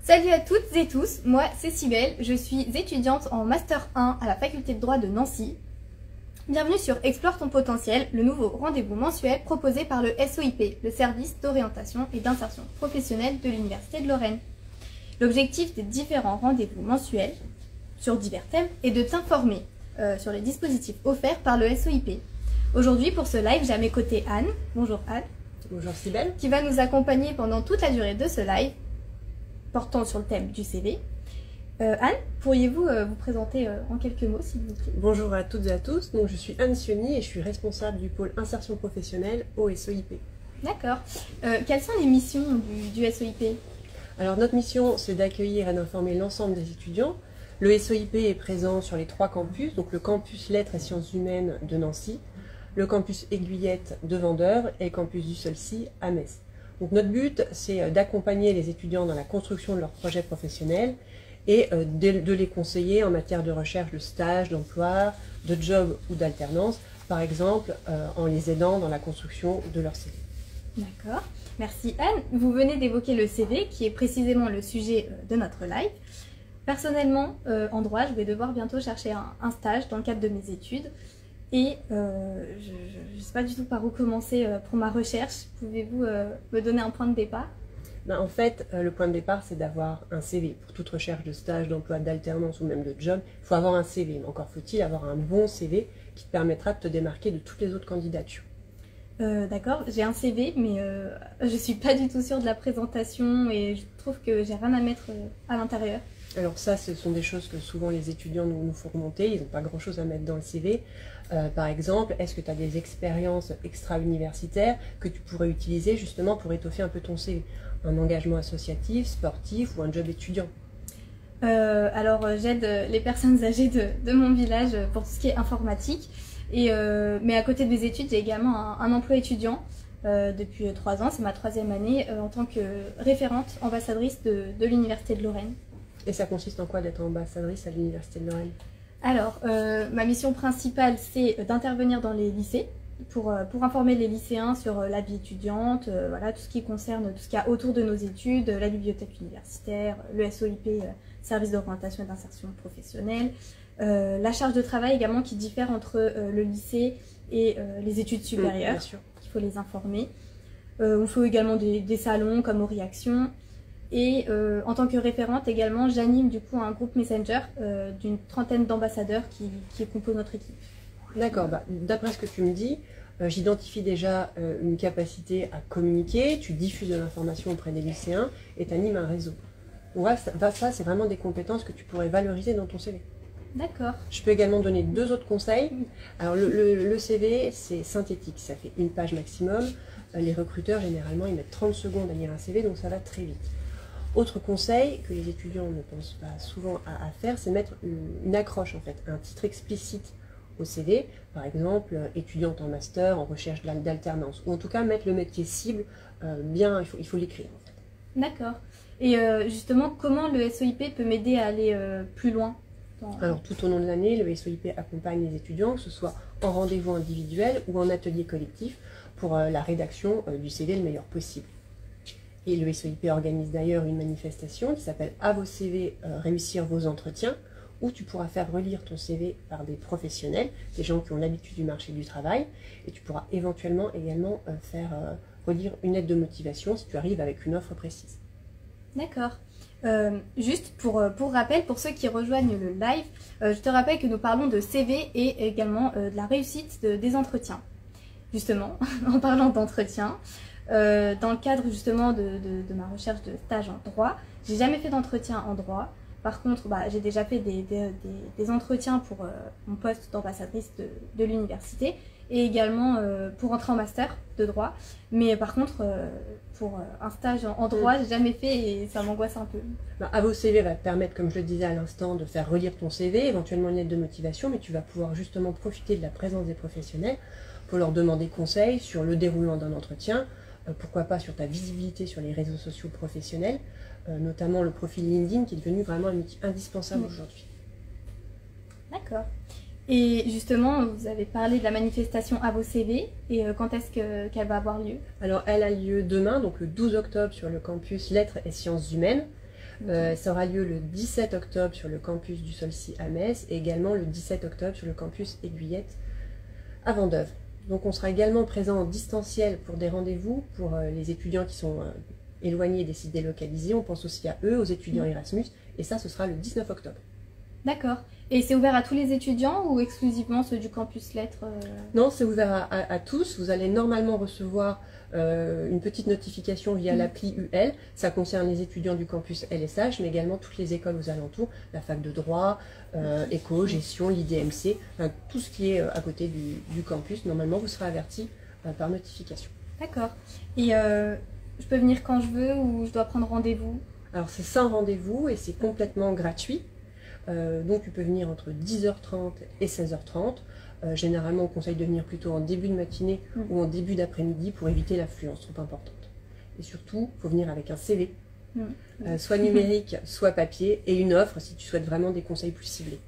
Salut à toutes et tous, moi c'est Cybèle, je suis étudiante en Master 1 à la faculté de droit de Nancy. Bienvenue sur Explore ton potentiel, le nouveau rendez-vous mensuel proposé par le SOIP, le service d'orientation et d'insertion professionnelle de l'Université de Lorraine. L'objectif des différents rendez-vous mensuels sur divers thèmes est de t'informer sur les dispositifs offerts par le SOIP. Aujourd'hui pour ce live, j'ai à mes côtés Anne. Bonjour Anne. Bonjour Cybèle. Qui va nous accompagner pendant toute la durée de ce live portant sur le thème du CV. Anne, pourriez-vous vous présenter en quelques mots, s'il vous plaît? Bonjour à toutes et à tous, donc je suis Anne Sioni et je suis responsable du pôle insertion professionnelle au SOIP. D'accord. Quelles sont les missions du SOIP? Alors notre mission, c'est d'accueillir et d'informer l'ensemble des étudiants. Le SOIP est présent sur les 3 campus, donc le campus Lettres et Sciences Humaines de Nancy, le campus Aiguillette de Vendœuvre et le campus du Solcy à Metz. Donc notre but, c'est d'accompagner les étudiants dans la construction de leurs projets professionnels et de les conseiller en matière de recherche de stage, d'emploi, de job ou d'alternance, par exemple en les aidant dans la construction de leur CV. D'accord, merci Anne. Vous venez d'évoquer le CV qui est précisément le sujet de notre live. Personnellement, en droit, je vais devoir bientôt chercher un stage dans le cadre de mes études. Et je ne sais pas du tout par où commencer pour ma recherche. Pouvez-vous me donner un point de départ? En fait, le point de départ, c'est d'avoir un CV. Pour toute recherche de stage, d'emploi, d'alternance ou même de job, il faut avoir un CV. Mais encore faut-il avoir un bon CV qui te permettra de te démarquer de toutes les autres candidatures. D'accord, j'ai un CV, mais je ne suis pas du tout sûre de la présentation et je trouve que j'ai rien à mettre à l'intérieur. Alors ça, ce sont des choses que souvent les étudiants nous font remonter, ils n'ont pas grand-chose à mettre dans le CV. Par exemple, est-ce que tu as des expériences extra-universitaires que tu pourrais utiliser justement pour étoffer un peu ton CV? Un engagement associatif, sportif ou un job étudiant? Alors j'aide les personnes âgées de mon village pour tout ce qui est informatique. Mais à côté de mes études, j'ai également un emploi étudiant depuis 3 ans, c'est ma 3e année en tant que référente ambassadrice de l'Université de Lorraine. Et ça consiste en quoi d'être ambassadrice à l'Université de Lorraine? Alors, ma mission principale, c'est d'intervenir dans les lycées pour informer les lycéens sur la vie étudiante, voilà, tout ce qui concerne tout ce qu'il y a autour de nos études, la bibliothèque universitaire, le SOIP, service d'orientation et d'insertion professionnelle, la charge de travail également qui diffère entre le lycée et les études supérieures, bien sûr. Il faut les informer. On fait également des salons comme Auriaction. Et en tant que référente également, j'anime du coup un groupe Messenger d'une 30aine d'ambassadeurs qui composent notre équipe. D'accord, d'après ce que tu me dis, j'identifie déjà une capacité à communiquer, tu diffuses de l'information auprès des lycéens et tu animes un réseau. Donc ça, c'est vraiment des compétences que tu pourrais valoriser dans ton CV. D'accord. Je peux également donner 2 autres conseils. Alors le CV, c'est synthétique, ça fait 1 page maximum. Les recruteurs, généralement, ils mettent 30 secondes à lire un CV, donc ça va très vite. Autre conseil que les étudiants ne pensent pas souvent à faire, c'est mettre une accroche en fait, un titre explicite au CV, par exemple étudiante en master, en recherche d'alternance, ou en tout cas mettre le métier cible bien, il faut l'écrire en fait. D'accord. Et justement, comment le SOIP peut m'aider à aller plus loin Alors tout au long de l'année, le SOIP accompagne les étudiants, que ce soit en rendez-vous individuel ou en atelier collectif, pour la rédaction du CV le meilleur possible. Et le SOIP organise d'ailleurs une manifestation qui s'appelle « À vos CV, réussir vos entretiens » où tu pourras faire relire ton CV par des professionnels, des gens qui ont l'habitude du marché du travail, et tu pourras éventuellement également faire relire une lettre de motivation si tu arrives avec une offre précise. D'accord. Juste pour rappel, pour ceux qui rejoignent le live, je te rappelle que nous parlons de CV et également de la réussite des entretiens. Justement, en parlant d'entretien, dans le cadre justement de ma recherche de stage en droit, j'ai jamais fait d'entretien en droit. Par contre, j'ai déjà fait des entretiens pour mon poste d'ambassadrice de l'université et également pour entrer en master de droit. Mais par contre, pour un stage en droit, j'ai jamais fait et ça m'angoisse un peu. À vos CV va te permettre, comme je le disais à l'instant, de faire relire ton CV, éventuellement une lettre de motivation, mais tu vas pouvoir justement profiter de la présence des professionnels pour leur demander conseil sur le déroulement d'un entretien, pourquoi pas sur ta visibilité sur les réseaux sociaux professionnels, notamment le profil LinkedIn qui est devenu vraiment un outil indispensable aujourd'hui. D'accord. Et justement, vous avez parlé de la manifestation à vos CV, et quand est-ce qu'elle va avoir lieu? Alors elle a lieu demain, donc le 12 octobre sur le campus Lettres et Sciences Humaines. Ça aura lieu le 17 octobre sur le campus du Solcy à Metz et également le 17 octobre sur le campus Aiguillette à Vendœuvre. Donc on sera également présent en distanciel pour des rendez-vous pour les étudiants qui sont éloignés et décident de délocaliser. On pense aussi à eux, aux étudiants Erasmus, et ça ce sera le 19 octobre. D'accord. Et c'est ouvert à tous les étudiants ou exclusivement ceux du campus lettres Non, c'est ouvert à tous. Vous allez normalement recevoir une petite notification via l'appli UL. Ça concerne les étudiants du campus LSH, mais également toutes les écoles aux alentours, la fac de droit, éco, gestion, l'IDMC, enfin, tout ce qui est à côté du campus. Normalement, vous serez averti par notification. D'accord. Et je peux venir quand je veux ou je dois prendre rendez-vous? Alors c'est sans rendez-vous et c'est complètement gratuit. Donc tu peux venir entre 10h30 et 16h30. Généralement on conseille de venir plutôt en début de matinée ou en début d'après-midi pour éviter l'affluence trop importante. Et surtout, il faut venir avec un CV, soit numérique, soit papier, et une offre si tu souhaites vraiment des conseils plus ciblés.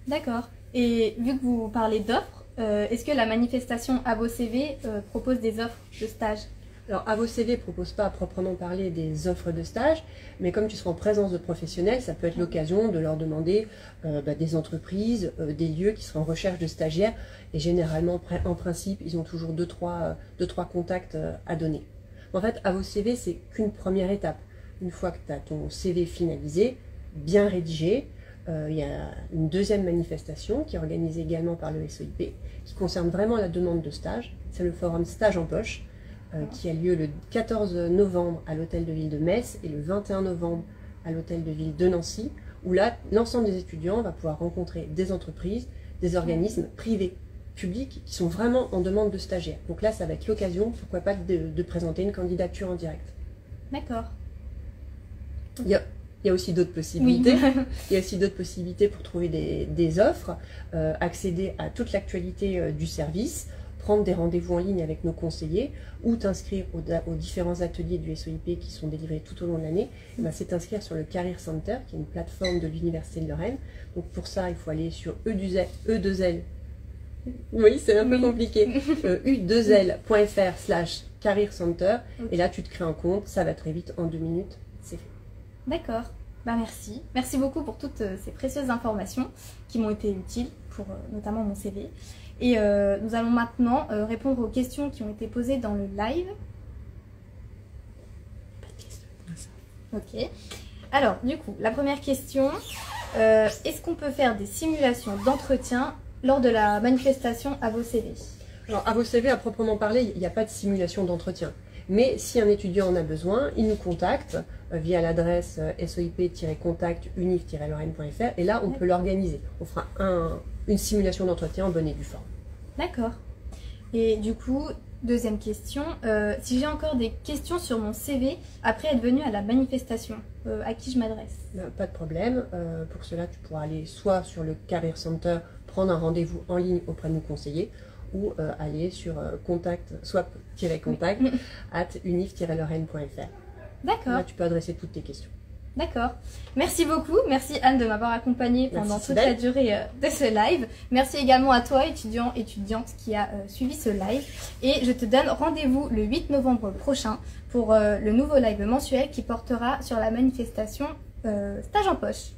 D'accord. Et vu que vous parlez d'offres, est-ce que la manifestation à vos CV propose des offres de stage? Alors, à vos CV ne propose pas à proprement parler des offres de stage, mais comme tu seras en présence de professionnels, ça peut être l'occasion de leur demander des entreprises, des lieux qui seront en recherche de stagiaires. Et généralement, en principe, ils ont toujours deux, trois contacts à donner. En fait, à vos CV, c'est qu'une première étape. Une fois que tu as ton CV finalisé, bien rédigé, il y a une deuxième manifestation qui est organisée également par le SOIP, qui concerne vraiment la demande de stage. C'est le forum Stage en Poche, qui a lieu le 14 novembre à l'hôtel de ville de Metz et le 21 novembre à l'hôtel de ville de Nancy, où là, l'ensemble des étudiants va pouvoir rencontrer des entreprises, des organismes privés, publics, qui sont vraiment en demande de stagiaires. Donc là, ça va être l'occasion, pourquoi pas, de présenter une candidature en direct. D'accord. Il y a aussi d'autres possibilités. Oui. Il y a aussi d'autres possibilités pour trouver des offres, accéder à toute l'actualité du service, prendre des rendez-vous en ligne avec nos conseillers ou t'inscrire aux différents ateliers du SOIP qui sont délivrés tout au long de l'année. C'est t'inscrire sur le Career Center, qui est une plateforme de l'Université de Lorraine. Donc pour ça, il faut aller sur E2L. Oui, c'est un peu compliqué. U2L.fr/Career Center. Okay. Et là, tu te crées un compte. Ça va très vite. En 2 minutes, c'est fait. D'accord. Merci. Merci beaucoup pour toutes ces précieuses informations qui m'ont été utiles pour notamment mon CV. Et nous allons maintenant répondre aux questions qui ont été posées dans le live. Pas de questions. Ok. Alors, du coup, la première question, est-ce qu'on peut faire des simulations d'entretien lors de la manifestation à vos CV? Alors, à vos CV, à proprement parler, il n'y a pas de simulation d'entretien. Mais si un étudiant en a besoin, il nous contacte via l'adresse soip-contact-unif-lorraine.fr et là, on peut l'organiser. On fera une simulation d'entretien en bonne et due forme. D'accord. Et du coup, deuxième question, si j'ai encore des questions sur mon CV après être venue à la manifestation, à qui je m'adresse? Pas de problème. Pour cela, tu pourras aller soit sur le Career Center, prendre un rendez-vous en ligne auprès de nos conseillers, ou aller sur swap-contact@unif-lorraine.fr. D'accord. Là, tu peux adresser toutes tes questions. D'accord. Merci beaucoup. Merci Anne de m'avoir accompagnée pendant toute la durée de ce live. Merci également à toi, étudiant, étudiante, qui a suivi ce live. Et je te donne rendez-vous le 8 novembre prochain pour le nouveau live mensuel qui portera sur la manifestation Stage en Poche.